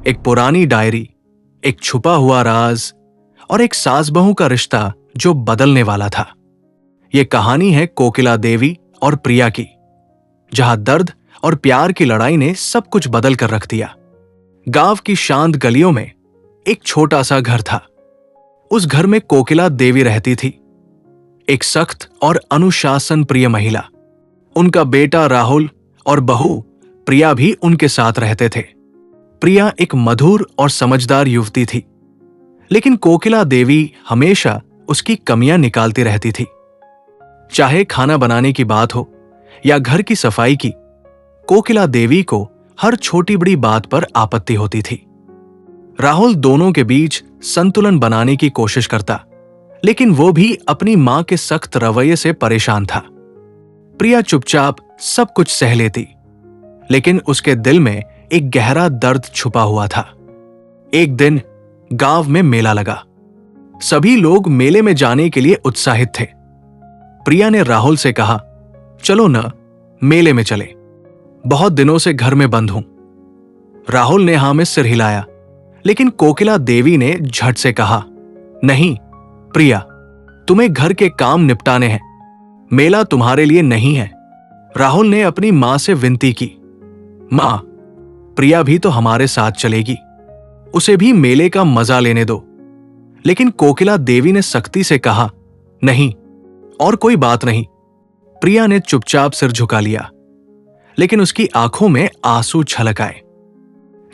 एक पुरानी डायरी, एक छुपा हुआ राज और एक सास बहू का रिश्ता जो बदलने वाला था। यह कहानी है कोकिला देवी और प्रिया की, जहां दर्द और प्यार की लड़ाई ने सब कुछ बदल कर रख दिया। गांव की शांत गलियों में एक छोटा सा घर था। उस घर में कोकिला देवी रहती थी, एक सख्त और अनुशासन प्रिय महिला। उनका बेटा राहुल और बहू प्रिया भी उनके साथ रहते थे। प्रिया एक मधुर और समझदार युवती थी, लेकिन कोकिला देवी हमेशा उसकी कमियां निकालती रहती थी। चाहे खाना बनाने की बात हो या घर की सफाई की, कोकिला देवी को हर छोटी बड़ी बात पर आपत्ति होती थी। राहुल दोनों के बीच संतुलन बनाने की कोशिश करता, लेकिन वो भी अपनी मां के सख्त रवैये से परेशान था। प्रिया चुपचाप सब कुछ सह लेती, लेकिन उसके दिल में एक गहरा दर्द छुपा हुआ था। एक दिन गांव में मेला लगा। सभी लोग मेले में जाने के लिए उत्साहित थे। प्रिया ने राहुल से कहा, चलो न, मेले में चले। बहुत दिनों से घर में बंद हूं। राहुल ने हां में सिर हिलाया, लेकिन कोकिला देवी ने झट से कहा, नहीं प्रिया, तुम्हें घर के काम निपटाने हैं, मेला तुम्हारे लिए नहीं है। राहुल ने अपनी मां से विनती की, मां, प्रिया भी तो हमारे साथ चलेगी, उसे भी मेले का मजा लेने दो। लेकिन कोकिला देवी ने सख्ती से कहा, नहीं, और कोई बात नहीं। प्रिया ने चुपचाप सिर झुका लिया, लेकिन उसकी आंखों में आंसू छलक आए।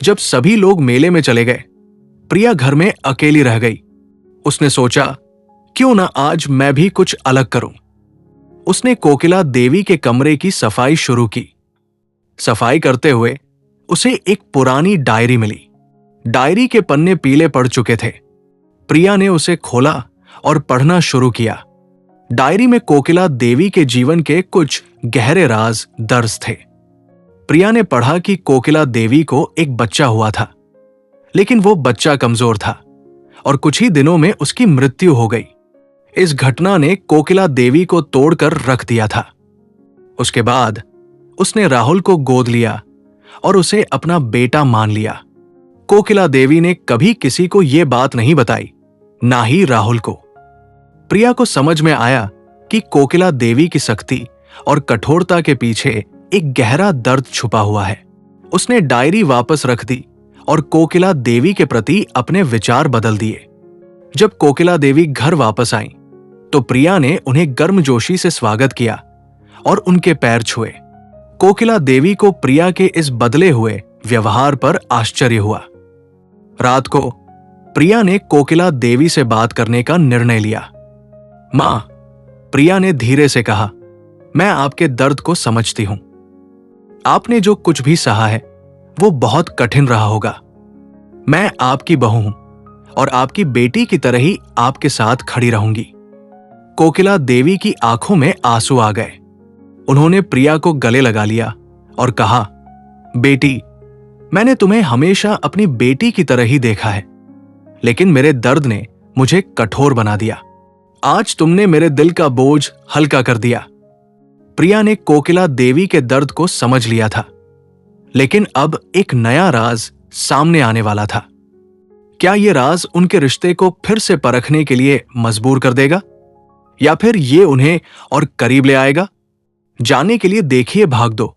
जब सभी लोग मेले में चले गए, प्रिया घर में अकेली रह गई। उसने सोचा, क्यों ना आज मैं भी कुछ अलग करूं। उसने कोकिला देवी के कमरे की सफाई शुरू की। सफाई करते हुए उसे एक पुरानी डायरी मिली। डायरी के पन्ने पीले पड़ चुके थे। प्रिया ने उसे खोला और पढ़ना शुरू किया। डायरी में कोकिला देवी के जीवन के कुछ गहरे राज दर्ज थे। प्रिया ने पढ़ा कि कोकिला देवी को एक बच्चा हुआ था, लेकिन वो बच्चा कमजोर था और कुछ ही दिनों में उसकी मृत्यु हो गई। इस घटना ने कोकिला देवी को तोड़कर रख दिया था। उसके बाद उसने राहुल को गोद लिया और उसे अपना बेटा मान लिया। कोकिला देवी ने कभी किसी को यह बात नहीं बताई, ना ही राहुल को। प्रिया को समझ में आया कि कोकिला देवी की सख्ती और कठोरता के पीछे एक गहरा दर्द छुपा हुआ है। उसने डायरी वापस रख दी और कोकिला देवी के प्रति अपने विचार बदल दिए। जब कोकिला देवी घर वापस आईं, तो प्रिया ने उन्हें गर्मजोशी से स्वागत किया और उनके पैर छुए। कोकिला देवी को प्रिया के इस बदले हुए व्यवहार पर आश्चर्य हुआ। रात को प्रिया ने कोकिला देवी से बात करने का निर्णय लिया। मां, प्रिया ने धीरे से कहा, मैं आपके दर्द को समझती हूं। आपने जो कुछ भी सहा है वो बहुत कठिन रहा होगा। मैं आपकी बहू हूं और आपकी बेटी की तरह ही आपके साथ खड़ी रहूंगी। कोकिला देवी की आंखों में आंसू आ गए। उन्होंने प्रिया को गले लगा लिया और कहा, बेटी, मैंने तुम्हें हमेशा अपनी बेटी की तरह ही देखा है, लेकिन मेरे दर्द ने मुझे कठोर बना दिया। आज तुमने मेरे दिल का बोझ हल्का कर दिया। प्रिया ने कोकिला देवी के दर्द को समझ लिया था, लेकिन अब एक नया राज सामने आने वाला था। क्या यह राज उनके रिश्ते को फिर से परखने के लिए मजबूर कर देगा, या फिर ये उन्हें और करीब ले आएगा? जानने के लिए देखिए भाग दो।